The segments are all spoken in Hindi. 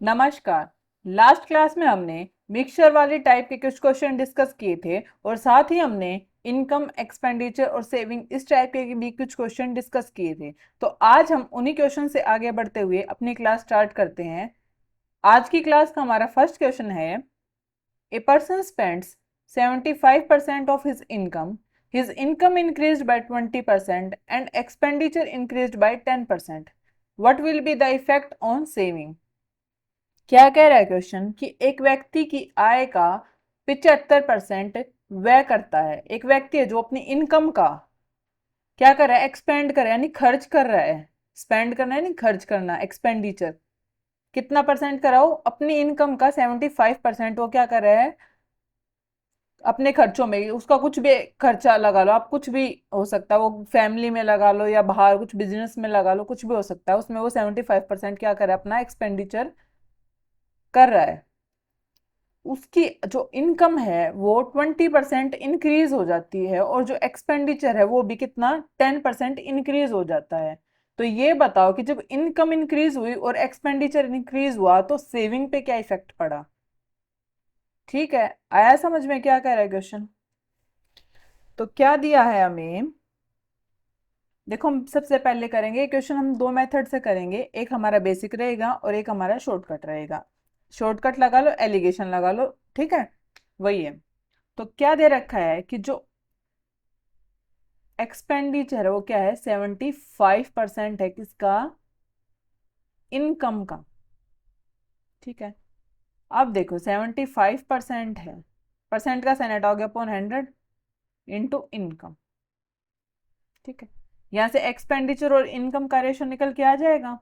नमस्कार। लास्ट क्लास में हमने मिक्सचर वाली टाइप के कुछ क्वेश्चन डिस्कस किए थे और साथ ही हमने इनकम एक्सपेंडिचर और सेविंग इस टाइप के भी कुछ क्वेश्चन डिस्कस किए थे। तो आज हम उन्हीं क्वेश्चन से आगे बढ़ते हुए अपनी क्लास स्टार्ट करते हैं। आज की क्लास का हमारा फर्स्ट क्वेश्चन है, a person spends 75% of his income increased by 20% and expenditure increased by 10%। What will be the effect on saving? क्या कह रहा है क्वेश्चन कि एक व्यक्ति की आय का 75% व्यय करता है। एक व्यक्ति है जो अपनी इनकम का क्या कर रहा है, एक्सपेंड कर रहा है यानी खर्च कर रहा है। स्पेंड करना है नहीं, खर्च करना, एक्सपेंडिचर। कितना परसेंट कराओ? अपनी इनकम का 75% वो क्या कर रहा है अपने खर्चों में। उसका कुछ भी खर्चा लगा लो आप, कुछ भी हो सकता है, वो फैमिली में लगा लो या बाहर कुछ बिजनेस में लगा लो, कुछ भी हो सकता है। उसमें वो 75% क्या कर रहा है, अपना एक्सपेंडिचर कर रहा है। उसकी जो इनकम है वो 20% इंक्रीज हो जाती है और जो एक्सपेंडिचर है वो भी कितना, 10% इंक्रीज हो जाता है। तो ये बताओ कि जब इनकम इंक्रीज हुई और एक्सपेंडिचर इंक्रीज हुआ तो सेविंग पे क्या इफेक्ट पड़ा? ठीक है, आया समझ में क्या कह रहा है क्वेश्चन? तो क्या दिया है हमें, देखो हम सबसे पहले करेंगे क्वेश्चन, हम दो मेथड से करेंगे। एक हमारा बेसिक रहेगा और एक हमारा शॉर्टकट रहेगा। शॉर्टकट लगा लो, एलिगेशन लगा लो, ठीक है, वही है। तो क्या दे रखा है कि जो एक्सपेंडिचर है वो क्या है, 75% है किसका, इनकम का। ठीक है, अब देखो 75% है, परसेंट का साइन हटाओगे अपॉन 100 इंटू इनकम। ठीक है, यहां से एक्सपेंडिचर और इनकम का रेशो निकल के आ जाएगा।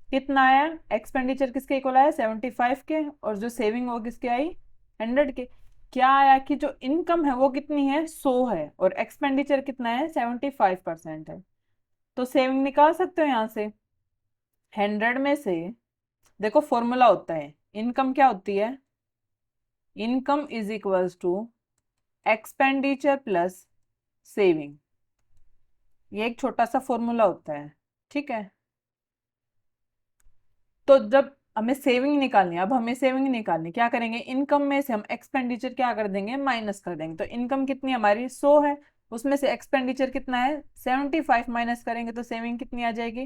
कितना आया, एक्सपेंडिचर किसके इक्वल आया, 75 के, और जो सेविंग वो किसके आई, 100 के। क्या आया कि जो इनकम है वो कितनी है, 100 है, और एक्सपेंडिचर कितना है, 75% है। तो सेविंग निकाल सकते हो यहाँ से। 100 में से देखो फॉर्मूला होता है, इनकम क्या होती है, income is equals to expenditure plus saving. ये एक छोटा सा फॉर्मूला होता है। ठीक है, तो जब हमें सेविंग निकालनी है, अब हमें सेविंग निकालनी, क्या करेंगे, इनकम में से हम एक्सपेंडिचर क्या कर देंगे, माइनस कर देंगे। तो इनकम कितनी हमारी 100 है, उसमें से एक्सपेंडिचर कितना है 75, माइनस करेंगे तो सेविंग कितनी आ जाएगी,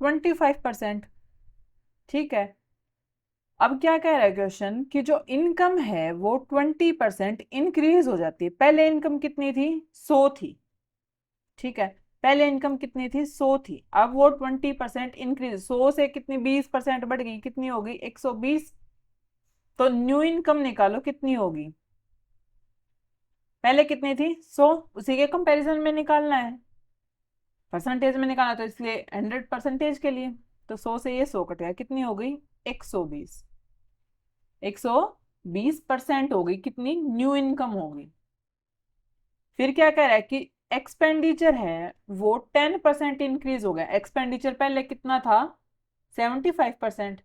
25%। ठीक है, अब क्या कह रहा है क्वेश्चन कि जो इनकम है वो 20% इंक्रीज हो जाती है। पहले इनकम कितनी थी, 100 थी। ठीक है, पहले इनकम कितनी थी, 100 थी, अब वो 20% इंक्रीज, 100 से कितनी 20% बढ़ गई, कितनी होगी, 120। तो न्यू इनकम निकालो कितनी होगी, पहले कितनी थी 100, उसी के कंपैरिजन में निकालना है, परसेंटेज में निकालना, तो इसलिए 100% के लिए। तो 100 से ये 100 कट गया, कितनी हो गई, 120। 120% हो गई, कितनी, न्यू इनकम होगी। फिर क्या कह रहा है कि एक्सपेंडिचर है वो 10% इंक्रीज हो गया। एक्सपेंडिचर पहले कितना था, 75%।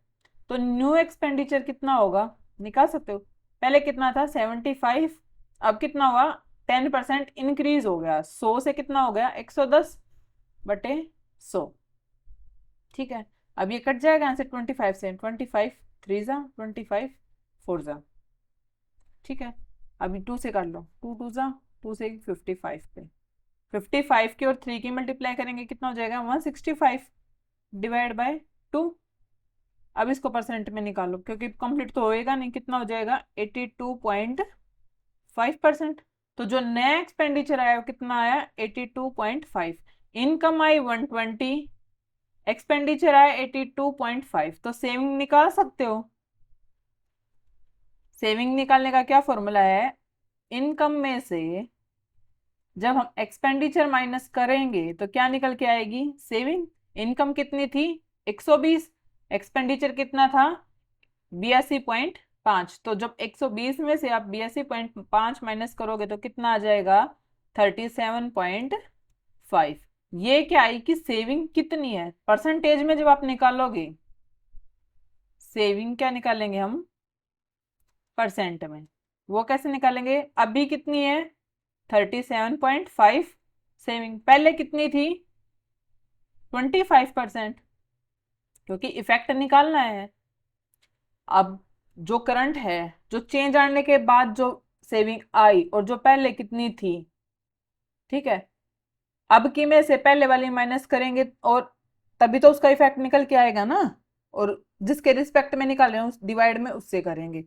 तो न्यू एक्सपेंडिचर कितना होगा, निकाल सकते हो। पहले कितना था, 75, अब कितना हुआ, 10% इंक्रीज हो गया, 100 से कितना हो गया, 110 बटे 100। ठीक है, अब ये कट जाएगा यहाँ से 25 से, 25 3 जा 25 4 जा। ठीक है, अभी 2 से कर लो, 2 2 जा, 2 से 55 पे, 55 की और 3 की मल्टीप्लाई करेंगे कितना हो जाएगा, 165 डिवाइड बाय 2। अब इसको परसेंट में निकालो क्योंकि कंप्लीट तो होएगा नहीं, कितना हो जाएगा, 82.5%। तो जो नया एक्सपेंडिचर आया वो कितना आया, 82.5। इनकम आई 120, एक्सपेंडिचर आया 82.5, तो सेविंग निकाल सकते हो। सेविंग निकालने का क्या फॉर्मूला है, इनकम में से जब हम एक्सपेंडिचर माइनस करेंगे तो क्या निकल के आएगी, सेविंग। इनकम कितनी थी, 120, एक्सपेंडिचर कितना था, 82.5। तो जब 120 में से आप 82.5 माइनस करोगे तो कितना आ जाएगा, 37.5। ये क्या आई कि सेविंग कितनी है, परसेंटेज में जब आप निकालोगे, सेविंग क्या निकालेंगे हम, परसेंट में। वो कैसे निकालेंगे, अभी कितनी है, 37.5 सेविंग, पहले कितनी थी, 25%। क्योंकि इफेक्ट निकालना है। अब जो करंट है, जो चेंज आने के बाद जो सेविंग आई और जो पहले कितनी थी, ठीक है, अब की में से पहले वाली माइनस करेंगे और तभी तो उसका इफेक्ट निकल के आएगा ना। और जिसके रिस्पेक्ट में निकाल रहे हैं उस डिवाइड में उससे करेंगे।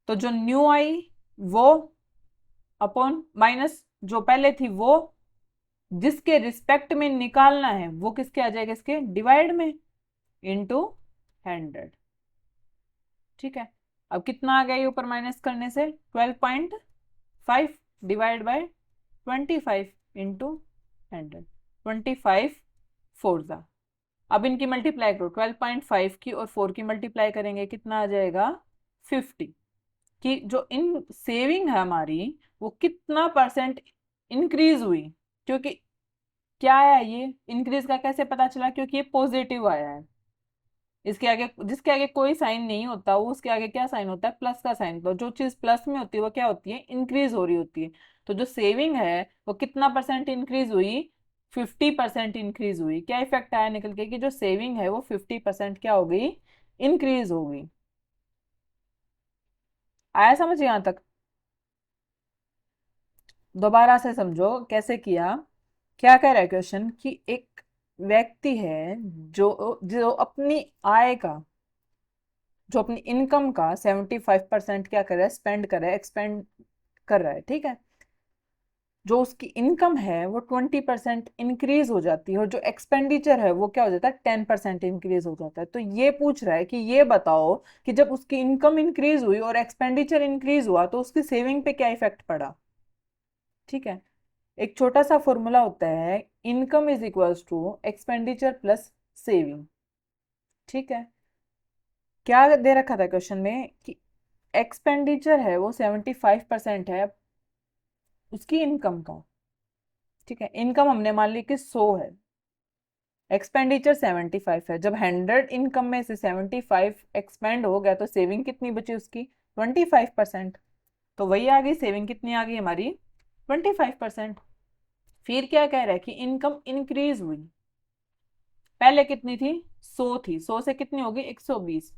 तो जो न्यू आई वो अपॉन माइनस जो पहले थी वो, जिसके रिस्पेक्ट में निकालना है वो किसके आ जाएगा, इसके डिवाइड में, इनटू 100। ठीक है, अब कितना आ गया ये ऊपर माइनस करने से, 12.5 डिवाइड बाय 25 इंटू 100, 25 फोर जा। अब इनकी मल्टीप्लाई करो, 12.5 की और 4 की मल्टीप्लाई करेंगे, कितना आ जाएगा 50। कि जो इन सेविंग है हमारी वो कितना परसेंट इंक्रीज हुई। क्योंकि क्या आया ये इंक्रीज का कैसे पता चला, क्योंकि ये पॉजिटिव आया है। इसके आगे जिसके आगे कोई साइन नहीं होता वो उसके आगे क्या साइन होता है, प्लस का साइन। तो जो चीज प्लस में होती है वो क्या होती है, इंक्रीज हो रही होती है। तो जो सेविंग है वो कितना परसेंट इंक्रीज हुई, 50% इंक्रीज हुई। क्या इफेक्ट आया निकल के कि जो सेविंग है वो 50% क्या हो गई, इंक्रीज हो गई। आया समझ यहां तक? दोबारा से समझो कैसे किया। क्या कह रहा है क्वेश्चन कि एक व्यक्ति है जो जो अपनी आय का, जो अपनी इनकम का 75% क्या कर रहा है, स्पेंड कर रहा है, एक्सपेंड कर रहा है। ठीक है, जो उसकी इनकम है वो 20% इंक्रीज हो जाती है और जो एक्सपेंडिचर है वो क्या हो जाता है, 10% इंक्रीज हो जाता है। तो ये पूछ रहा है कि ये बताओ कि जब उसकी इनकम इंक्रीज हुई और एक्सपेंडिचर इंक्रीज हुआ तो उसकी सेविंग पे क्या इफेक्ट पड़ा। ठीक है, एक छोटा सा फॉर्मूला होता है, income is equals to expenditure plus saving. ठीक है, क्या दे रखा था क्वेश्चन में कि एक्सपेंडिचर है वो 75% है उसकी इनकम का। ठीक है, इनकम हमने मान ली कि 100 है, एक्सपेंडिचर 75 है। जब 100 इनकम में से 75 एक्सपेंड हो गया तो सेविंग कितनी बची उसकी, 25%। तो वही आ गई सेविंग, कितनी आ गई हमारी, 25%। फिर क्या कह रहा है कि इनकम इंक्रीज हुई, पहले कितनी थी, 100 थी, 100 से कितनी होगी 120।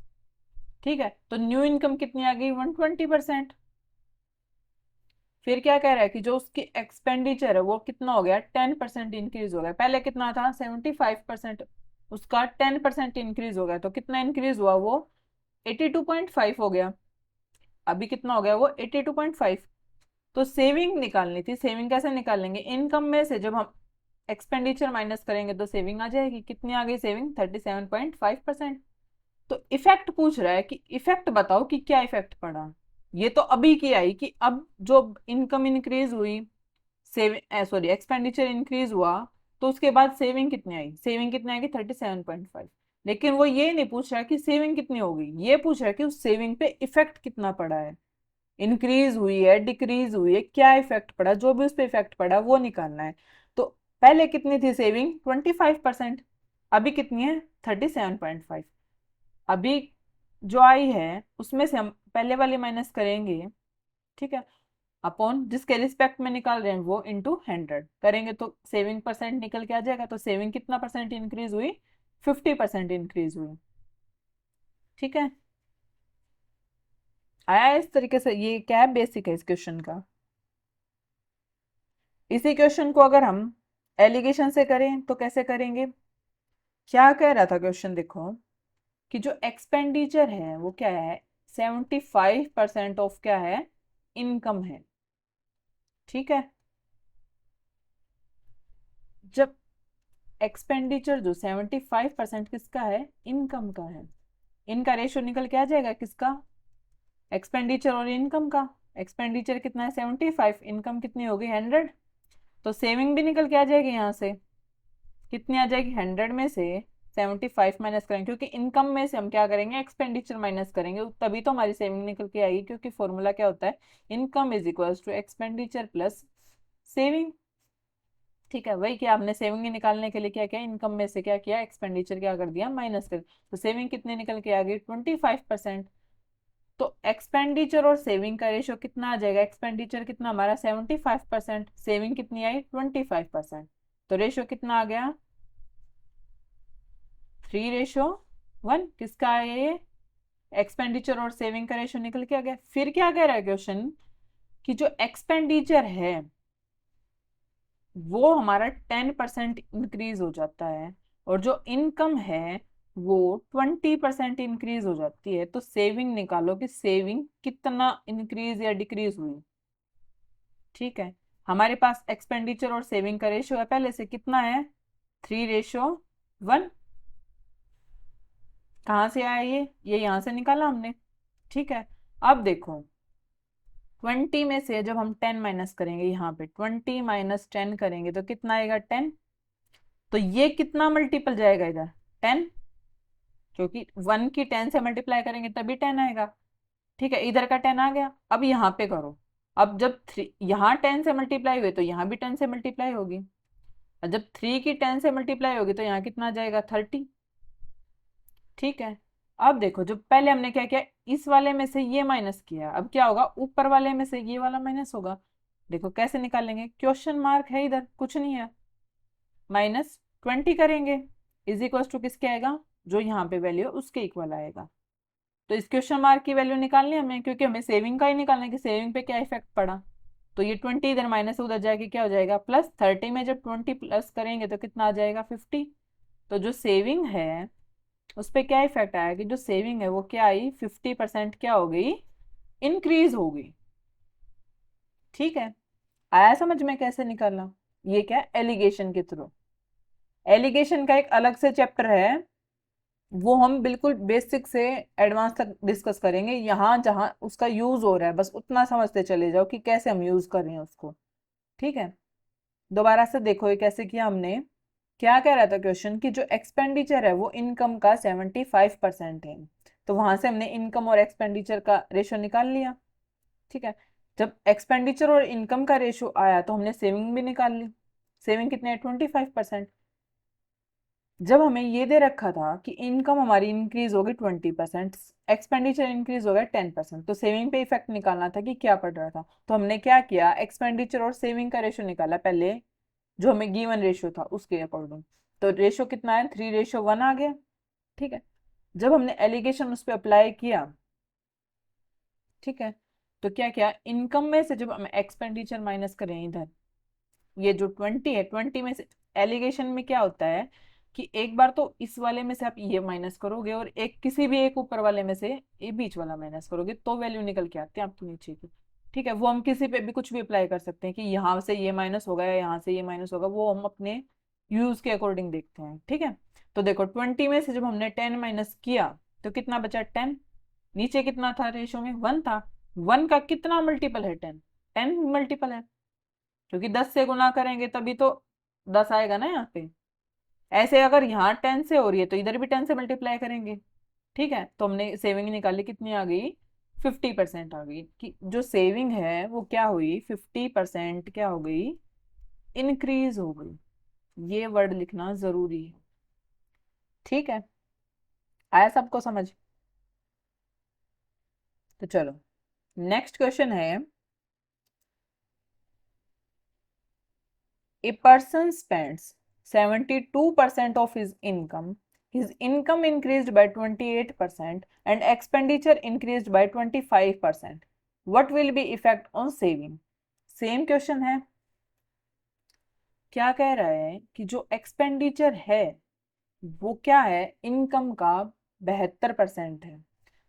ठीक है, तो न्यू इनकम कितनी आ गई, 120%। फिर क्या कह रहा है कि जो उसकी एक्सपेंडिचर है वो कितना हो गया, 10% इंक्रीज हो गया। पहले कितना था 75%, उसका 10% इंक्रीज हो गया। तो कितना इंक्रीज हुआ वो, 82.5 हो गया। अभी कितना हो गया वो, 82.5। तो सेविंग निकालनी थी, सेविंग कैसे निकालेंगे, इनकम में से जब हम एक्सपेंडिचर माइनस करेंगे तो सेविंग आ जाएगी। कितनी आ गई सेविंग, 37.5%। तो इफेक्ट पूछ रहा है कि इफेक्ट बताओ कि क्या इफेक्ट पड़ा। ये तो अभी की आई कि अब जो इनकम इंक्रीज हुई, सेविंग सॉरी एक्सपेंडिचर इंक्रीज हुआ, तो उसके बाद सेविंग कितनी आई, सेविंग कितनी आएगी 37.5। लेकिन वो ये नहीं पूछ रहा कि सेविंग कितनी होगी, ये पूछ रहा है कि उस सेविंग पे इफेक्ट कितना पड़ा है, इंक्रीज हुई है डिक्रीज हुई है, क्या इफेक्ट पड़ा, जो भी उस पर इफेक्ट पड़ा वो निकालना है। तो पहले कितनी थी सेविंग, 25%, अभी कितनी है 37.5। अभी जो आई है उसमें से हम पहले वाली माइनस करेंगे। ठीक है, अपॉन जिसके रिस्पेक्ट में निकाल रहे हैं वो इंटू 100 करेंगे तो सेविंग परसेंट निकल के आ जाएगा। तो सेविंग कितना परसेंट इंक्रीज हुई, 50% इंक्रीज हुई। ठीक है, आया इस तरीके से। ये क्या है, बेसिक है इस क्वेश्चन का। इसी क्वेश्चन को अगर हम एलिगेशन से करें तो कैसे करेंगे। क्या कह रहा था क्वेश्चन, देखो कि जो एक्सपेंडिचर है वो क्या है, 75% ऑफ क्या है, इनकम है। ठीक है, जब एक्सपेंडिचर जो 75% किसका है, इनकम का है, इनका रेशियो निकल के आ जाएगा किसका, एक्सपेंडिचर और इनकम का। एक्सपेंडिचर कितना है 75, इनकम कितनी होगी 100। तो सेविंग भी निकल के आ जाएगी यहाँ से, कितनी आ जाएगी 100 में से 75 माइनस करेंगे, क्योंकि इनकम में से हम क्या करेंगे, एक्सपेंडिचर माइनस करेंगे, तभी तो हमारी सेविंग निकल के आएगी। क्योंकि फॉर्मूला क्या होता है, income is equals to expenditure plus saving. ठीक है, वही क्या हमने सेविंग निकालने के लिए क्या किया, इनकम में से क्या किया, एक्सपेंडिचर क्या कर दिया, माइनस कर। तो सेविंग कितने निकल के आ गई 25%। तो एक्सपेंडिचर और सेविंग का रेशियो कितना आ जाएगा, एक्सपेंडिचर कितना हमारा 75%, सेविंग कितनी आई 25%। तो रेशियो कितना आ गया, 3:1। 1 किसका है ये, एक्सपेंडिचर और सेविंग का रेशियो निकल के आ गया। फिर क्या कह रहा है क्वेश्चन कि जो एक्सपेंडिचर है वो हमारा 10% इंक्रीज हो जाता है और जो इनकम है वो 20% इंक्रीज हो जाती है। तो सेविंग निकालो कि सेविंग कितना इंक्रीज या डिक्रीज हुई। ठीक है, हमारे पास एक्सपेंडिचर और सेविंग का रेशियो है पहले से, कितना है 3:1। कहाँ से आया ये यहाँ से निकाला हमने। ठीक है, अब देखो 20 में से जब हम 10 माइनस करेंगे, यहाँ पे 20 माइनस 10 करेंगे तो कितना आएगा 10। तो ये कितना मल्टीपल जाएगा इधर 10, क्योंकि 1 की 10 से मल्टीप्लाई करेंगे तभी 10 आएगा। ठीक है, इधर का 10 आ गया। अब यहाँ पे करो, अब जब 3 यहाँ 10 से मल्टीप्लाई हुए तो यहाँ भी 10 से मल्टीप्लाई होगी, और जब 3 की 10 से मल्टीप्लाई होगी तो यहाँ कितना आ जाएगा 30। ठीक है, अब देखो जब पहले हमने क्या किया, इस वाले में से ये माइनस किया, अब क्या होगा ऊपर वाले में से ये वाला माइनस होगा। देखो कैसे निकालेंगे, क्वेश्चन मार्क है इधर, कुछ नहीं है, -20 करेंगे, इज इक्वल टू किसके आएगा, जो यहाँ पे वैल्यू है उसके इक्वल आएगा। तो इस क्वेश्चन मार्क की वैल्यू निकालनी है हमें, क्योंकि हमें सेविंग का ही निकालना है कि सेविंग पे क्या इफेक्ट पड़ा। तो ये 20 इधर माइनस उधर जाके क्या हो जाएगा +30 में जब 20 प्लस करेंगे तो कितना आ जाएगा 50। तो जो सेविंग है उस पर क्या इफेक्ट आया कि जो सेविंग है वो क्या आई 50% क्या हो गई, इंक्रीज हो गई। ठीक है, आया समझ में कैसे निकालना। ये क्या है, एलिगेशन के थ्रू। एलिगेशन का एक अलग से चैप्टर है, वो हम बिल्कुल बेसिक से एडवांस तक डिस्कस करेंगे। यहाँ जहाँ उसका यूज हो रहा है बस उतना समझते चले जाओ कि कैसे हम यूज कर रहे हैं उसको। ठीक है, दोबारा से देखो ये कैसे किया हमने। क्या कह रहा था क्वेश्चन कि जो एक्सपेंडिचर है वो इनकम का 75% है, तो वहां से हमने इनकम और एक्सपेंडिचर का रेशो निकाल लिया। ठीक है, जब एक्सपेंडिचर और इनकम का रेशो आया तो हमने सेविंग भी निकाल ली। सेविंग कितने है 25%। जब हमें ये दे रखा था कि इनकम हमारी इंक्रीज होगी 20%, एक्सपेंडिचर इंक्रीज हो गया 10%, तो सेविंग पे इफेक्ट निकालना था कि क्या पड़ रहा था। तो हमने क्या किया, एक्सपेंडिचर और सेविंग का रेशो निकाला पहले, जो हमें गिवन रेशो था उसके अकॉर्डिंग। तो रेशो कितना है 3:1 आ गया। ठीक है, जब हमने एलिगेशन उस पर अप्लाई किया, ठीक है, तो क्या किया, इनकम में से जब हम एक्सपेंडिचर माइनस करें इधर, ये जो 20 है 20 में से, एलिगेशन में क्या होता है कि एक बार तो इस वाले में से आप ये माइनस करोगे और एक किसी भी एक ऊपर वाले में से ये बीच वाला माइनस करोगे तो वैल्यू निकल के आती है आपकी नीचे की। ठीक है, वो हम किसी पे भी कुछ भी अप्लाई कर सकते हैं कि यहाँ से ये माइनस होगा या यहाँ से ये माइनस होगा, वो हम अपने यूज के अकॉर्डिंग देखते हैं। ठीक है, तो देखो 20 में से जब हमने 10 माइनस किया तो कितना बचा 10। नीचे कितना था रेशो में 1 था, 1 का कितना मल्टीपल है 10 मल्टीपल है, क्योंकि 10 से गुना करेंगे तभी तो 10 आएगा ना यहाँ पे। ऐसे अगर यहाँ 10 से हो रही है तो इधर भी 10 से मल्टीप्लाई करेंगे। ठीक है, तो हमने सेविंग निकाली, कितनी आ गई 50% आ गई, कि जो सेविंग है वो क्या हुई 50% क्या हो गई, इंक्रीज हो गई। ये वर्ड लिखना जरूरी है। ठीक है, आया सबको समझ। तो चलो नेक्स्ट क्वेश्चन है, a person spends 72% of his income increased by 28% and expenditure increased by 25%. What will be effect on saving? Same question है। क्या कह रहा है कि जो एक्सपेंडिचर है वो क्या है, इनकम का 72% है।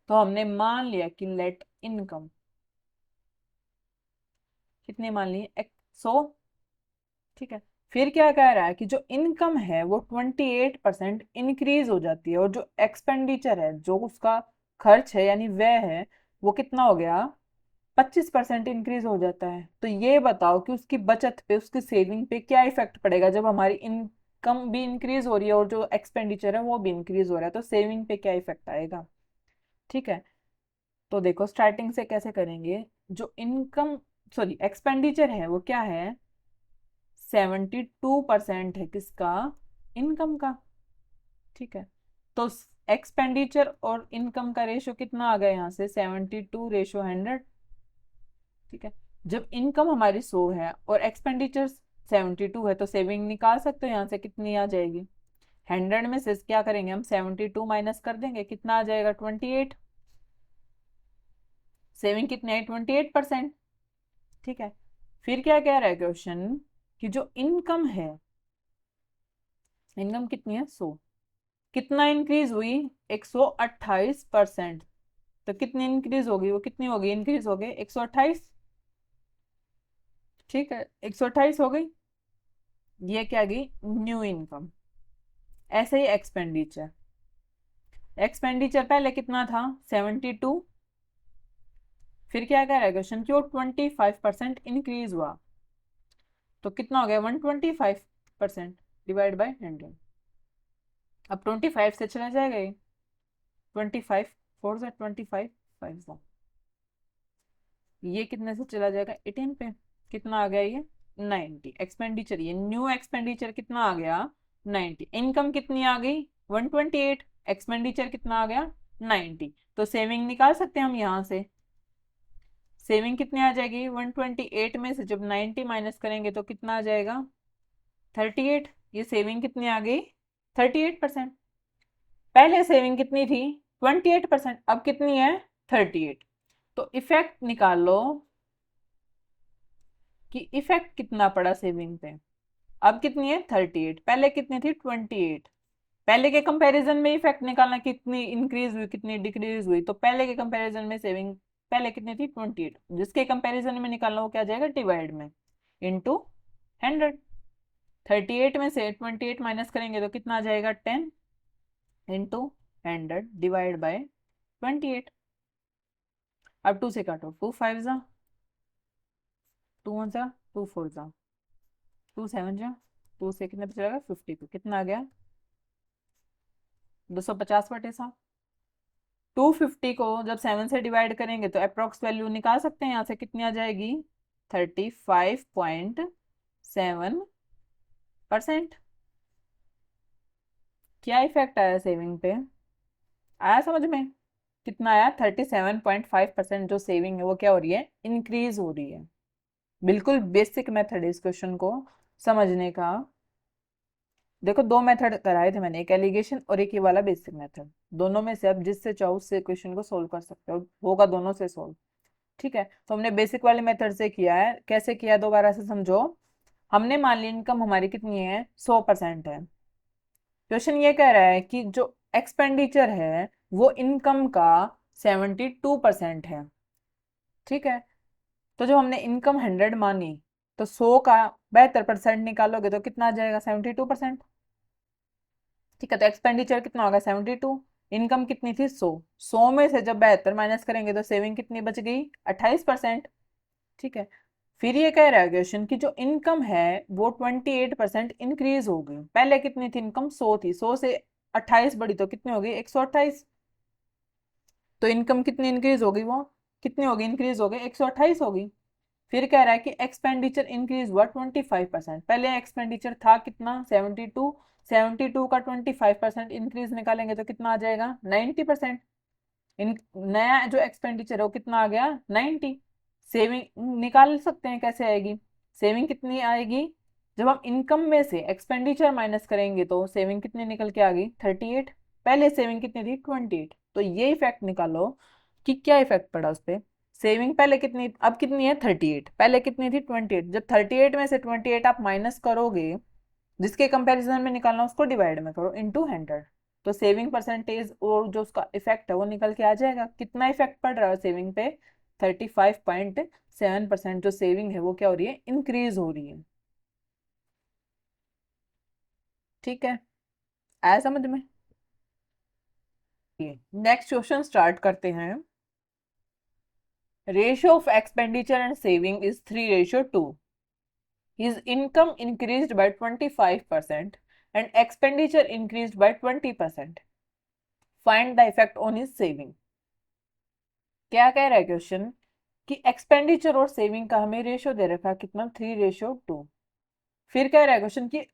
तो हमने मान लिया कि लेट इनकम कितने मान लिए 100। ठीक है, फिर क्या कह रहा है कि जो इनकम है वो 28% इंक्रीज हो जाती है और जो एक्सपेंडिचर है जो उसका खर्च है यानी व्यय है वो कितना हो गया 25% इंक्रीज हो जाता है। तो ये बताओ कि उसकी बचत पे उसकी सेविंग पे क्या इफेक्ट पड़ेगा जब हमारी इनकम भी इंक्रीज हो रही है और जो एक्सपेंडिचर है वो भी इंक्रीज हो रहा है, तो सेविंग पे क्या इफेक्ट आएगा। ठीक है, तो देखो स्टार्टिंग से कैसे करेंगे, जो इनकम सॉरी एक्सपेंडिचर है वो क्या है 72% है किसका, इनकम का। ठीक है, तो एक्सपेंडिचर और इनकम का रेशो कितना आ गया यहाँ से 72:100। ठीक है, जब इनकम हमारी 100 है और एक्सपेंडिचर 72 है तो सेविंग निकाल सकते हो यहाँ से कितनी आ जाएगी 100 में से क्या करेंगे हम, 72 माइनस कर देंगे, कितना आ जाएगा 28। सेविंग कितनी है, 28%। ठीक है, फिर क्या कह रहा है क्वेश्चन कि जो इनकम है, इनकम कितनी है 100, कितना इंक्रीज हुई, 128%। तो कितनी इंक्रीज होगी, वो कितनी होगी, इंक्रीज हो गई 128। ठीक है, 128 हो गई, ये क्या गई न्यू इनकम। ऐसे ही एक्सपेंडिचर, एक्सपेंडिचर पहले कितना था 72, फिर क्या कह रहा है क्वेश्चन कि वो 25% इंक्रीज हुआ, तो कितना हो गया 125% डिवाइड बाय 100। अब 25 से चला जाएगा ये, 25 4 से 25 5 से, ये कितने से चला जाएगा 18 पे, कितना आ गया ये 90। एक्सपेंडिचर, ये न्यू एक्सपेंडिचर कितना आ गया 90। इनकम कितनी आ गई 128, एक्सपेंडिचर कितना आ गया 90। तो सेविंग निकाल सकते हैं हम यहाँ से, सेविंग कितनी आ जाएगी 128 में से जब 90 माइनस करेंगे तो कितना आ जाएगा 38। ये सेविंग कितनी आ गई 38%। पहले सेविंग कितनी थी 28%, अब कितनी है 38। तो इफेक्ट निकाल लो कि इफेक्ट कितना पड़ा सेविंग पे। अब कितनी है 38, पहले कितनी थी 28। पहले के कंपैरिजन में इफेक्ट निकालना, कितनी इंक्रीज हुई कितनी डिक्रीज हुई, तो पहले के कंपैरिजन में सेविंग पहले कितनी थी 28, जिसके कंपैरिजन में निकालना वो क्या आ जाएगा डिवाइड में इंटू 100। 38 में से 28 माइनस करेंगे तो कितना आ जाएगा 10 इंटू 100 डिवाइड बाय 28। अब 2 से काटो, 2 5 जा, 2 1 जा, 2 4 जा, 2 7 जा, 2 से कितने पे चलेगा 50 पे, कितना आ गया 250/7। 250 को जब 7 से डिवाइड करेंगे तो अप्रोक्स वैल्यू निकाल सकते हैं यहाँ से, कितनी आ जाएगी 35.7%। क्या इफेक्ट आया सेविंग पे, आया समझ में, कितना आया 37.5%। जो सेविंग है वो क्या हो रही है इंक्रीज हो रही है। बिल्कुल बेसिक मेथड है इस क्वेश्चन को समझने का। देखो दो मेथड कराए थे मैंने, एक एलिगेशन और एक ये वाला बेसिक मेथड। दोनों में से अब जिससे चाहो उससे क्वेश्चन को सोल्व कर सकते हो, होगा दोनों से सोल्व। ठीक है, तो हमने बेसिक वाले मेथड से किया है, कैसे किया दोबारा से समझो। हमने मान ली इनकम हमारी कितनी है 100% है। क्वेश्चन ये कह रहा है कि जो एक्सपेंडिचर है वो इनकम का 72% है। ठीक है, तो जब हमने इनकम 100 मानी तो 100 का 72% निकालोगे तो कितना आ जाएगा 72%। ठीक है, तो एक्सपेंडिचर कितना होगा 72, इनकम कितनी थी 100, 100 में से जब 72 माइनस करेंगे तो सेविंग कितनी बच गई 28%। ठीक है, फिर ये कह रहा है क्वेश्चन कि जो इनकम है वो 28% इंक्रीज हो गई। पहले कितनी थी इनकम 100 थी, 100 से 28 बढ़ी तो कितनी हो गई 128। तो इनकम कितनी इंक्रीज हो गई, वो कितनी होगी इंक्रीज हो गई 128 होगी। फिर कह रहा है कि एक्सपेंडिचर इंक्रीज हुआ 25%। पहले एक्सपेंडिचर था कितना 72, 72 का 25% इंक्रीज निकालेंगे तो कितना आ जाएगा 90%। इन नया जो एक्सपेंडिचर है वो कितना आ गया 90। सेविंग निकाल सकते हैं, कैसे आएगी सेविंग कितनी आएगी, जब हम इनकम में से एक्सपेंडिचर माइनस करेंगे तो सेविंग कितनी निकल के आ गई 38। पहले सेविंग कितनी थी 28। तो ये इफेक्ट निकालो कि क्या इफेक्ट पड़ा उस पर। सेविंग पहले कितनी, अब कितनी है 38, पहले कितनी थी 28। जब 38 में से 28 आप माइनस करोगे, जिसके कंपैरिजन में निकालना उसको डिवाइड में करो इनटू 100। तो सेविंग परसेंटेज और जो उसका इफेक्ट है वो निकल के आ जाएगा। कितना इफेक्ट पड़ रहा है सेविंग पे 35.7%। जो सेविंग है वो क्या हो रही है इंक्रीज हो रही है। ठीक है, आया समझ में। नेक्स्ट क्वेश्चन स्टार्ट करते हैं। Ratio of expenditure and saving is 3:2। His income increased by 25% and expenditure increased by 20%. Find the effect on his saving. क्या कह रहा है क्वेश्चन कि एक्सपेंडिचर और सेविंग का हमें रेशियो दे रखा है कितना 3:2। फिर कह रहा है क्वेश्चन कि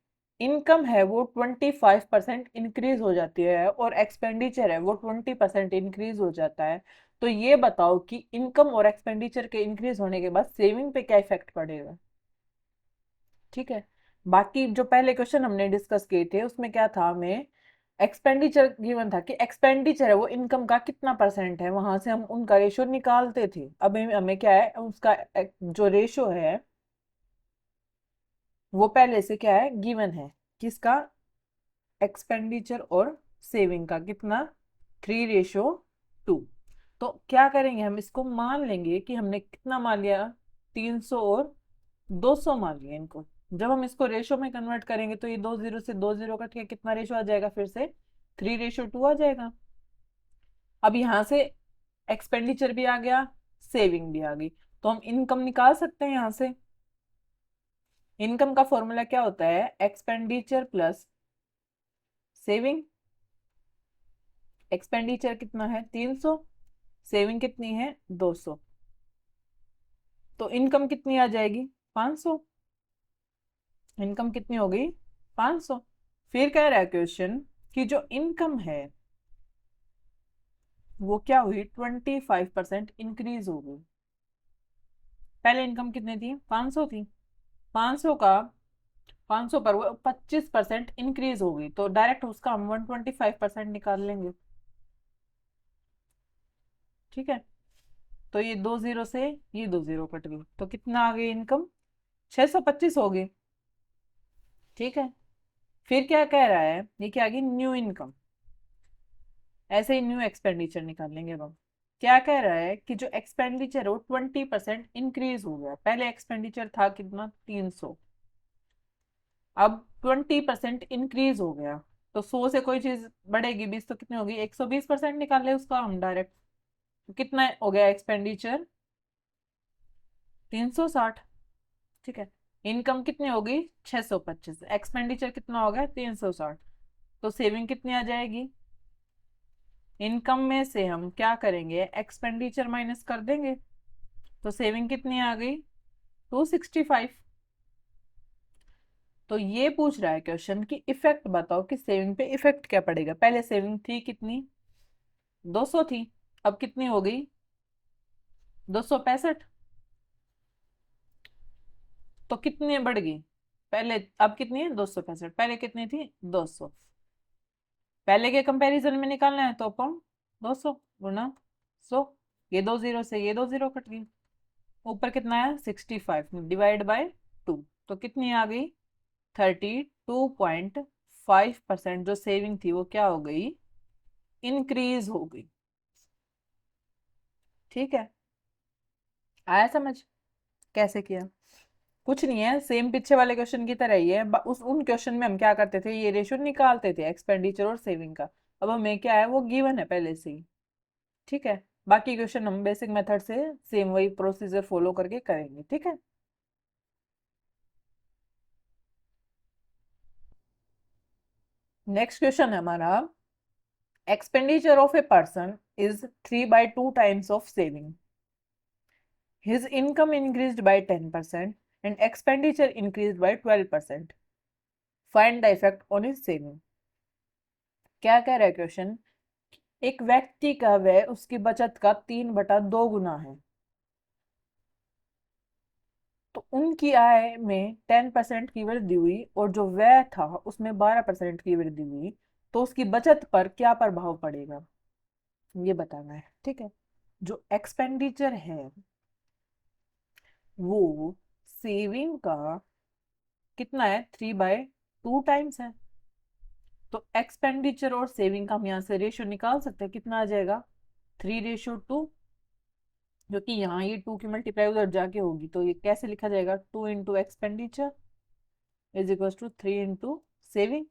इनकम है वो 25% इंक्रीज हो जाती है और एक्सपेंडिचर है वो 20% इंक्रीज हो जाता है। तो ये बताओ कि इनकम और एक्सपेंडिचर के इंक्रीज होने के बाद सेविंग पे क्या इफेक्ट पड़ेगा। ठीक है, बाकी जो पहले क्वेश्चन हमने डिस्कस किए थे उसमें क्या था, हमें एक्सपेंडिचर गिवन था कि एक्सपेंडिचर है वो इनकम का कितना परसेंट है, वहां से हम उनका रेशो निकालते थे। अब हमें क्या है, उसका जो रेशो है वो पहले से क्या है, गिवन है। किसका? एक्सपेंडिचर और सेविंग का। कितना? 3:2। तो क्या करेंगे, हम इसको मान लेंगे कि हमने कितना मान लिया, 300 और 200 मान लिया इनको। जब हम इसको रेशो में कन्वर्ट करेंगे तो ये 2 जीरो से 2 जीरो कट के कितना रेशो आ जाएगा, फिर से 3:2 आ जाएगा। अब यहाँ से एक्सपेंडिचर भी आ गया, सेविंग भी आ गई, तो हम इनकम निकाल सकते हैं यहाँ से। इनकम का फॉर्मूला क्या होता है, एक्सपेंडिचर प्लस सेविंग। एक्सपेंडिचर कितना है, 300, सेविंग कितनी है, 200, तो इनकम कितनी आ जाएगी, 500। इनकम कितनी हो गई, 500। फिर कह रहा है क्वेश्चन कि जो इनकम है वो क्या हुई, 25% इंक्रीज हो गई। पहले इनकम कितनी थी, 500 थी। 500 का 500 पर वो 25% इंक्रीज हो गई, तो डायरेक्ट उसका हम 125% निकाल लेंगे। ठीक है, तो ये 2 जीरो से ये 2 जीरो कट गई, तो कितना आ गई इनकम, 625 हो गई। ठीक है, फिर क्या कह रहा है, ये क्या आ गई, न्यू इनकम। ऐसे ही न्यू एक्सपेंडिचर निकाल लेंगे अब हम। क्या कह रहा है कि जो एक्सपेंडिचर है वो 20% इंक्रीज हो गया। पहले एक्सपेंडिचर था कितना, 300, अब 20% इंक्रीज हो गया। तो 100 से कोई चीज बढ़ेगी 20, तो कितनी होगी, 120% निकाल ले उसका हम डायरेक्ट। तो कितना हो गया एक्सपेंडिचर, 360। ठीक है, इनकम कितनी होगी, 625, एक्सपेंडिचर कितना होगा, 360। तो सेविंग कितनी आ जाएगी, इनकम में से हम क्या करेंगे, एक्सपेंडिचर माइनस कर देंगे, तो सेविंग कितनी आ गई, 265। तो ये पूछ रहा है क्वेश्चन कि इफेक्ट बताओ कि सेविंग पे इफेक्ट क्या पड़ेगा। पहले सेविंग थी कितनी, 200 थी, अब कितनी हो गई, 265। तो कितनी बढ़ गई, पहले अब कितनी है, 265, पहले कितनी थी, 200। पहले के कंपैरिजन में निकालना है तो अपन 200 गुना 100, ये 2 जीरो से ये 2 जीरो कट गई, ऊपर कितना है, 65 डिवाइड बाय 2, तो कितनी आ गई, 32.5%। जो सेविंग थी वो क्या हो गई, इंक्रीज हो गई। ठीक है, आया समझ कैसे किया। कुछ नहीं है, सेम पीछे वाले क्वेश्चन की तरह ही है। उस उन क्वेश्चन में हम क्या करते थे, ये रेशो निकालते थे एक्सपेंडिचर और सेविंग का। अब हमें क्या है, वो गिवन है पहले से ही। ठीक है, बाकी क्वेश्चन हम बेसिक मेथड से सेम वही प्रोसीजर फॉलो करके करेंगे। ठीक है, नेक्स्ट क्वेश्चन है हमारा, expenditure of a person is 3/2 times of saving. His income increased by 10% and expenditure increased by 12%. Find the effect on his saving. क्या कह रहा है क्वेश्चन, एक व्यक्ति का व्यय उसकी बचत का 3/2 गुना है। तो उनकी आय में 10% की वृद्धि हुई और जो व्यय था उसमें 12% की वृद्धि हुई, तो उसकी बचत पर क्या प्रभाव पड़ेगा, ये बताना है। ठीक है, जो एक्सपेंडिचर है वो सेविंग का कितना है, 3/2 टाइम्स है। तो एक्सपेंडिचर और सेविंग का हम यहाँ से रेशियो निकाल सकते हैं, कितना आ जाएगा, 3:2। जो कि यहाँ ये 2 की मल्टीप्लाई उधर जाके होगी, तो ये कैसे लिखा जाएगा, 2 into expenditure is equal to 3 into saving.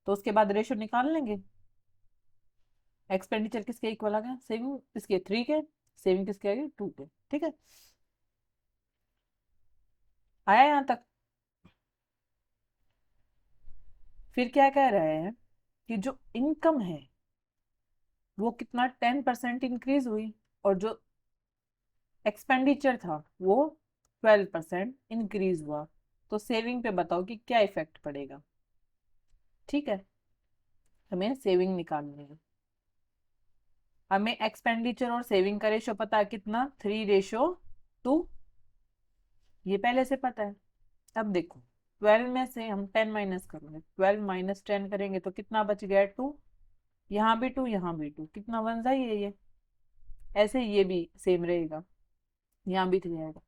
तो उसके बाद रेशियो निकाल लेंगे, एक्सपेंडिचर किसके इक्वल आ गया, सेविंग किसके, 3 के, सेविंग किसके आ गई, 2 के। ठीक है, आया यहाँ तक। फिर क्या कह रहे हैं कि जो इनकम है वो कितना, 10% इंक्रीज हुई, और जो एक्सपेंडिचर था वो 12% इंक्रीज हुआ। तो सेविंग पे बताओ कि क्या इफेक्ट पड़ेगा। ठीक है, हमें सेविंग निकालनी है। हमें एक्सपेंडिचर और सेविंग का रेशो पता है कितना, 3:2। ये पहले से पता है। अब देखो, 12 में से हम 10 माइनस करेंगे, 12 माइनस 10 करेंगे तो कितना बच गया? 2। यहाँ भी 2, यहाँ भी 2, कितना बन जाए ये। ऐसे ये भी सेम रहेगा, यहाँ भी 3 आएगा।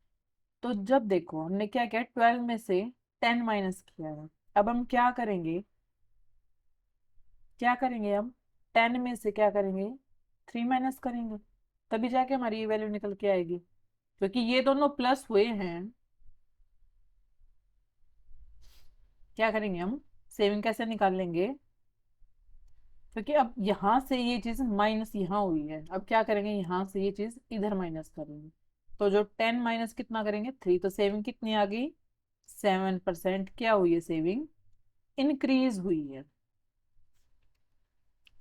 तो जब देखो हमने क्या किया, 12 में से 10 माइनस किया है। अब हम क्या करेंगे, हम 10 में से क्या करेंगे, 3 माइनस करेंगे, तभी जाके हमारी ये वैल्यू निकल के आएगी। क्योंकि ये दोनों प्लस हुए हैं, क्या करेंगे हम, सेविंग कैसे निकाल लेंगे, क्योंकि अब यहाँ से ये चीज माइनस यहाँ हुई है, अब क्या करेंगे, यहाँ से ये चीज इधर माइनस करेंगे। तो जो 10 माइनस कितना करेंगे, 3, तो सेविंग कितनी आ गई, 7% क्या हुई है, सेविंग इंक्रीज हुई है।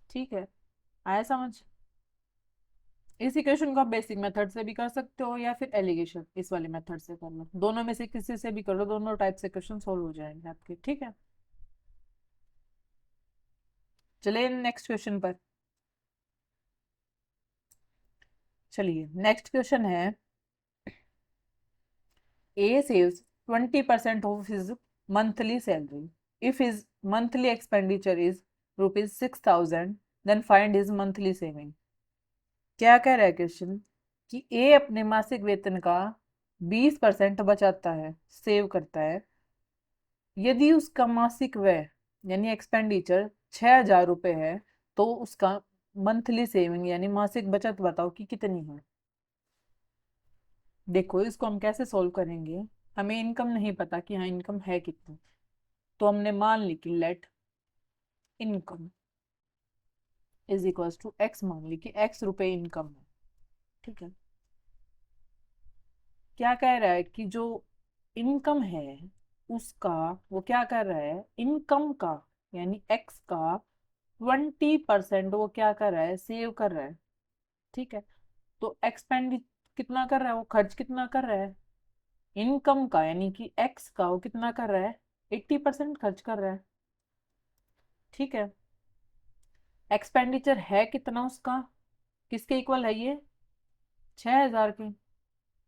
ठीक है, आया समझ। इस इक्वेशन को आप बेसिक मेथड से भी कर सकते हो या फिर एलिगेशन इस वाले मेथड से कर लो, दोनों में से किसी से भी कर लो, दोनों टाइप से क्वेश्चन सोल्व हो जाएंगे आपके। ठीक है, चलिए नेक्स्ट क्वेश्चन पर। चलिए नेक्स्ट क्वेश्चन है, A saves 20% of his monthly salary. If his monthly expenditure is rupees 6,000, then find his monthly saving. क्या कह रहा है क्वेश्चन, कि A अपने मासिक वेतन का 20% बचाता है, सेव करता है। यदि उसका मासिक व्यय यानी एक्सपेंडिचर 6,000 रुपये है, तो उसका मंथली सेविंग यानी मासिक बचत बताओ कि कितनी है। देखो इसको हम कैसे सॉल्व करेंगे, हमें इनकम नहीं पता कि हाँ इनकम है कितनी, तो हमने मान ली कि let income is equals to x, मान ली कि एक्स रुपए इनकम है। ठीक है, क्या कह रहा है कि जो इनकम है उसका, वो क्या कर रहा है, इनकम का यानी एक्स का 20% वो क्या कर रहा है, सेव कर रहा है। ठीक है, तो एक्सपेंड कितना कर रहा है, वो खर्च कितना कर रहा है, इनकम का यानी कि एक्स का वो कितना कर रहा है, 80% खर्च कर रहा है। ठीक है, एक्सपेंडिचर है कितना उसका, किसके इक्वल है ये, 6,000 के।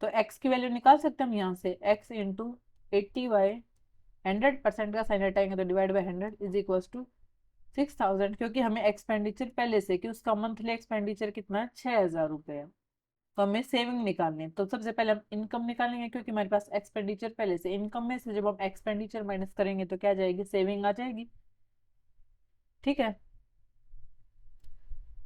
तो एक्स की वैल्यू निकाल सकते हैं हम यहाँ से, एक्स इंटू 80 बाई 100%, का साइन हटाएंगे तो divide by 100 is equal to 6,000, क्योंकि हमें एक्सपेंडिचर पहले से कि उसका मंथली एक्सपेंडिचर कितना है, 6,000 रुपये है। तो हमें सेविंग निकालनी है, तो सबसे पहले हम इनकम निकालेंगे, क्योंकि हमारे पास एक्सपेंडिचर पहले से, इनकम में से जब हम एक्सपेंडिचर माइनस करेंगे तो क्या जाएगी, सेविंग आ जाएगी। ठीक है,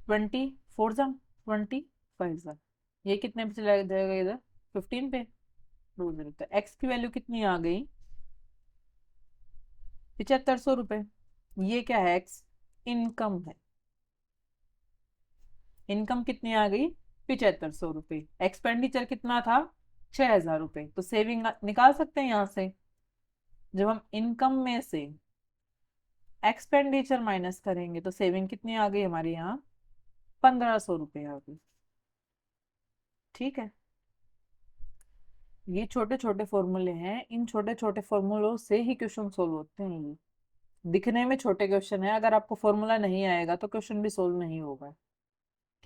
24 जा 25 जा, ये कितने पे चला जाएगा इधर, 15 पे, 2 0, तो एक्स की वैल्यू कितनी आ गई, 7,500 रुपये। ये क्या है, एक्स इनकम है, इनकम कितनी आ गई, 7,500 रुपये। एक्सपेंडिचर कितना था, 6,000 रुपये। तो सेविंग निकाल सकते हैं यहाँ से, जब हम इनकम में से एक्सपेंडिचर माइनस करेंगे तो सेविंग कितनी आ गई हमारे यहाँ, 1,500 रुपये आ गई। ठीक है, ये छोटे छोटे फॉर्मूले हैं, इन छोटे छोटे फॉर्मूलों से ही क्वेश्चन सोल्व होते हैं। ये दिखने में छोटे क्वेश्चन है, अगर आपको फॉर्मूला नहीं आएगा तो क्वेश्चन भी सोल्व नहीं होगा।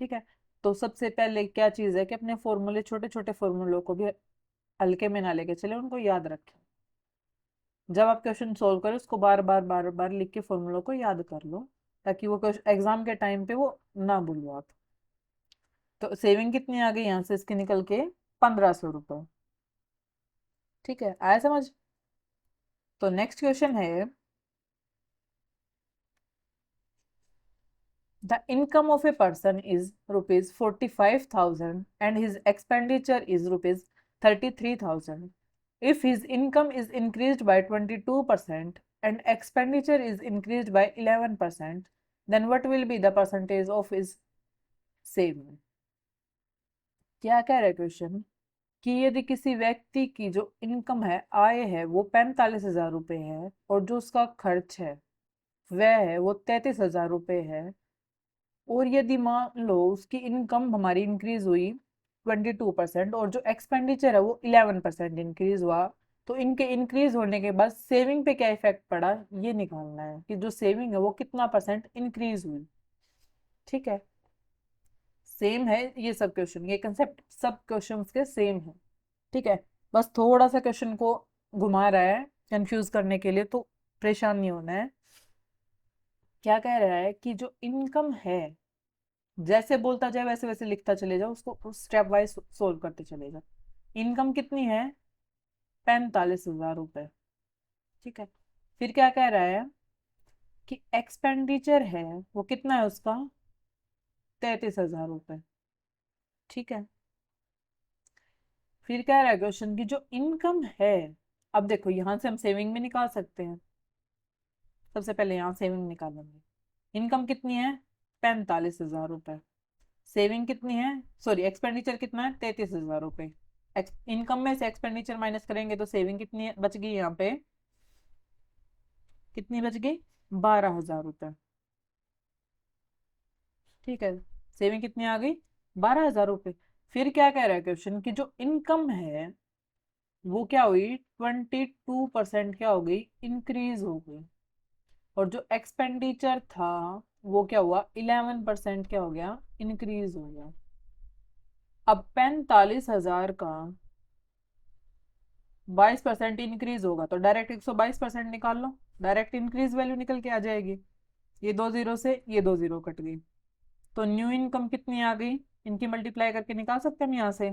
ठीक है, तो सबसे पहले क्या चीज है कि अपने फॉर्मूले, छोटे छोटे फॉर्मूलों को भी हल्के में ना लेके चले, उनको याद रखें। जब आप क्वेश्चन सोल्व करें उसको बार बार बार बार लिख के फॉर्मूलों को याद कर लो, ताकि वो एग्जाम के टाइम पे वो ना भूलो आप। तो सेविंग कितनी आ गई यहाँ से इसके निकल के, 1,500 रुपये। ठीक है, आया समझ। तो नेक्स्ट क्वेश्चन है, the income of a person is rupees 45,000 and his expenditure is rupees 33,000. If his income is increased by 22% and expenditure is increased by 11%, then what will be the percentage of his saving? क्या कह रहा है क्वेश्चन, कि यदि किसी व्यक्ति की जो इनकम है, आय है, वो 45,000 रुपये है और जो उसका खर्च है, वह है वो 33,000 रुपये है, और यदि मान लो उसकी इनकम हमारी इंक्रीज हुई 22% और जो एक्सपेंडिचर है वो 11% इंक्रीज हुआ, तो इनके इंक्रीज होने के बाद सेविंग पे क्या इफेक्ट पड़ा, ये निकालना है कि जो सेविंग है वो कितना परसेंट इंक्रीज हुई। ठीक है, सेम है ये सब क्वेश्चन, ये कंसेप्ट सब क्वेश्चंस के सेम है। ठीक है, बस थोड़ा सा क्वेश्चन को घुमा रहा है, कंफ्यूज करने के लिए, तो परेशान नहीं होना है। क्या कह रहा है कि जो इनकम है, जैसे बोलता जाए वैसे वैसे लिखता चले जाओ, उसको स्टेप वाइज सोल्व करते चले जाओ। इनकम कितनी है? 45,000 रुपए। ठीक है। फिर क्या कह रहा है कि एक्सपेंडिचर है वो कितना है उसका? 33,000 रुपए। ठीक है। फिर कह रहा है क्वेश्चन की जो इनकम है, अब देखो यहां से हम सेविंग में निकाल सकते हैं। सबसे पहले यहाँ सेविंग निकालेंगे। इनकम कितनी है? 45,000 रुपए। सेविंग कितनी है, सॉरी एक्सपेंडिचर कितना है? 33,000 रुपए। इनकम में से एक्सपेंडिचर माइनस करेंगे तो सेविंग कितनी बच गई यहाँ पे? कितनी बच गई? 12,000 रुपए। ठीक है। सेविंग कितनी आ गई? 12,000 रुपए। फिर क्या कह रहा है क्वेश्चन की जो इनकम है वो क्या हुई? 22% क्या हो गई? इंक्रीज हो गई। और जो एक्सपेंडिचर था वो क्या हुआ? 11% क्या हो गया? इंक्रीज हो गया। अब 45,000 का 22% इंक्रीज होगा तो डायरेक्ट 122% निकाल लो। डायरेक्ट इंक्रीज वैल्यू निकल के आ जाएगी। ये दो जीरो से ये दो जीरो कट गई। तो न्यू इनकम कितनी आ गई? इनकी मल्टीप्लाई करके निकाल सकते हैं हम यहाँ से।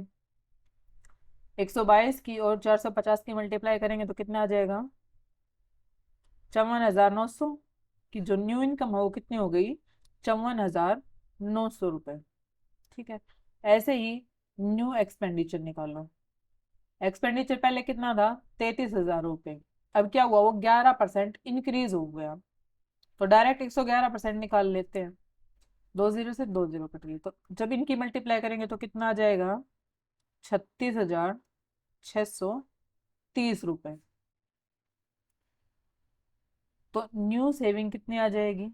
122 की और 450 की मल्टीप्लाई करेंगे तो कितना आ जाएगा? 54,900 की जो न्यू इनकम है वो कितनी हो गई? 54,900 रुपए। ठीक है। ऐसे ही न्यू एक्सपेंडिचर निकालो। एक्सपेंडिचर पहले कितना था? 33,000 रुपए। अब क्या हुआ? वो 11% इंक्रीज हो गया। तो डायरेक्ट 111% निकाल लेते हैं। दो जीरो से दो जीरो कट गई, तो जब इनकी मल्टीप्लाई करेंगे तो कितना आ जाएगा? 36,630 रुपए। तो न्यू सेविंग कितनी आ जाएगी?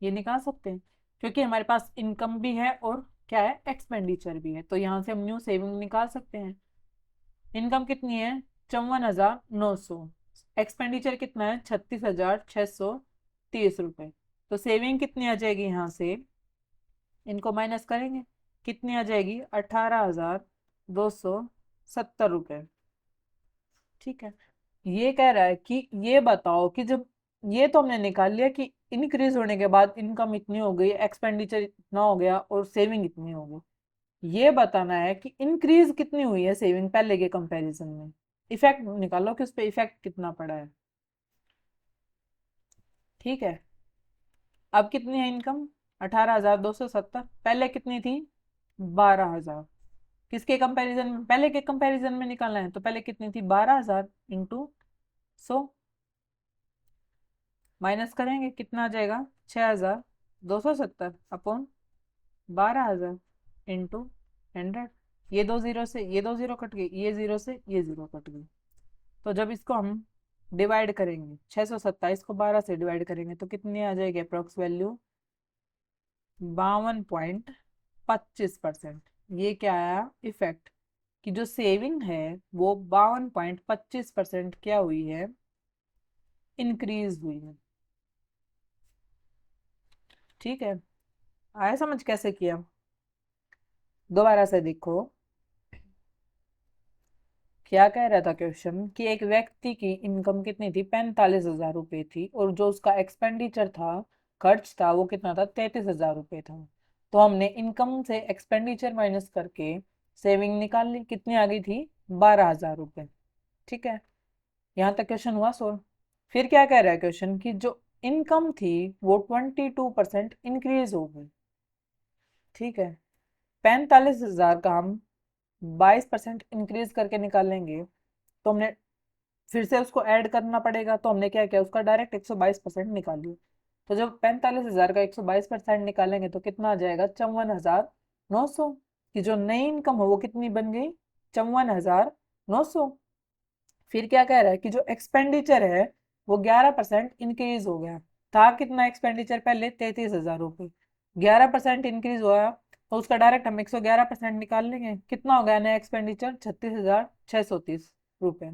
ये निकाल सकते हैं, क्योंकि हमारे पास इनकम भी है और क्या है? एक्सपेंडिचर भी है, तो यहाँ से हम न्यू सेविंग निकाल सकते हैं। इनकम कितनी है? 54,900। एक्सपेंडिचर कितना है? 36,630 रुपए। तो सेविंग कितनी आ जाएगी यहाँ से? इनको माइनस करेंगे, कितनी आ जाएगी? 18,270 रुपए। ठीक है। ये कह रहा है कि ये बताओ कि जब ये तो हमने निकाल लिया कि इंक्रीज होने के बाद इनकम इतनी हो गई, एक्सपेंडिचर इतना हो गया और सेविंग इतनी हो गई, ये बताना है कि इंक्रीज कितनी हुई है सेविंग पहले के कंपैरिजन में। इफेक्ट निकालो कि उस पर इफेक्ट कितना पड़ा है। ठीक है। अब कितनी है इनकम? 18,270। पहले कितनी थी? 12,000। किसके कंपैरिजन में? पहले के कंपैरिजन में निकालना है, तो पहले कितनी थी? 12,000 इंटू 100। माइनस करेंगे कितना आ जाएगा? 6,270 अपॉन 12,000 इंटू 100। ये दो जीरो से ये दो जीरो कट गई, ये जीरो से ये जीरो कट गई। तो जब इसको हम डिवाइड करेंगे, 627 को 12 से डिवाइड करेंगे तो कितनी आ जाएगी अप्रोक्स वैल्यू? 52.25%। ये क्या आया इफेक्ट? कि जो सेविंग है वो 52.25% क्या हुई है? इंक्रीज हुई है। ठीक है। आया समझ कैसे किया? दोबारा से देखो। क्या कह रहा था क्वेश्चन कि एक व्यक्ति की इनकम कितनी थी? 45,000 रुपये थी, और जो उसका एक्सपेंडिचर था, खर्च था, वो कितना था? 33,000 रुपये था। तो हमने इनकम से एक्सपेंडिचर माइनस करके सेविंग निकाल ली, कितनी आ गई थी? 12,000 रुपये। ठीक है। यहाँ तक क्वेश्चन हुआ सोल्व। फिर क्या कह रहा है क्वेश्चन की जो इनकम थी वो 22% इंक्रीज हो गई। ठीक है। 45,000 का हम 22% इंक्रीज करके निकालेंगे तो हमने फिर से उसको ऐड करना पड़ेगा, तो हमने क्या किया? उसका डायरेक्ट 122% निकाल लिया। तो जब 45,000 का 122% निकालेंगे तो कितना आ जाएगा? 54,900 की जो नई इनकम है वो कितनी बन गई? 54,900। फिर क्या कह रहा है कि जो एक्सपेंडिचर है वो 11% इंक्रीज हो गया। था कितना एक्सपेंडिचर पहले? 33,000 रुपये। 11% इंक्रीज हुआ तो उसका डायरेक्ट हम 111% निकाल लेंगे। कितना हो गया नया एक्सपेंडिचर? 36,630 रुपये।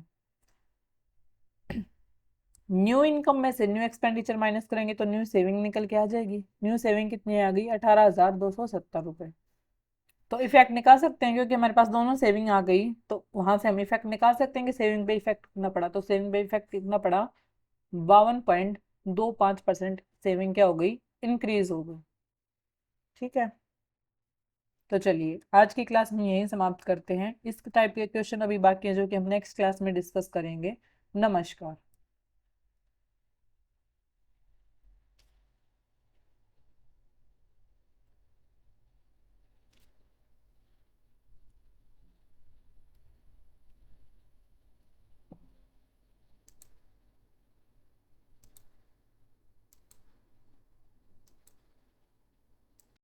न्यू इनकम में से न्यू एक्सपेंडिचर माइनस करेंगे तो न्यू सेविंग निकल के आ जाएगी। न्यू सेविंग कितनी आ गई? 18,270 रुपये। तो इफेक्ट निकाल सकते हैं क्योंकि हमारे पास दोनों सेविंग आ गई, तो वहां से हम इफेक्ट निकाल सकते हैं कि सेविंग पे इफेक्ट कितना पड़ा। तो सेविंग पे इफेक्ट कितना पड़ा, 52.25% सेविंग क्या हो गई, इंक्रीज हो गई। ठीक है, तो चलिए आज की क्लास में यही समाप्त करते हैं। इस टाइप के क्वेश्चन अभी बाकी है जो कि हम नेक्स्ट क्लास में डिस्कस करेंगे। नमस्कार।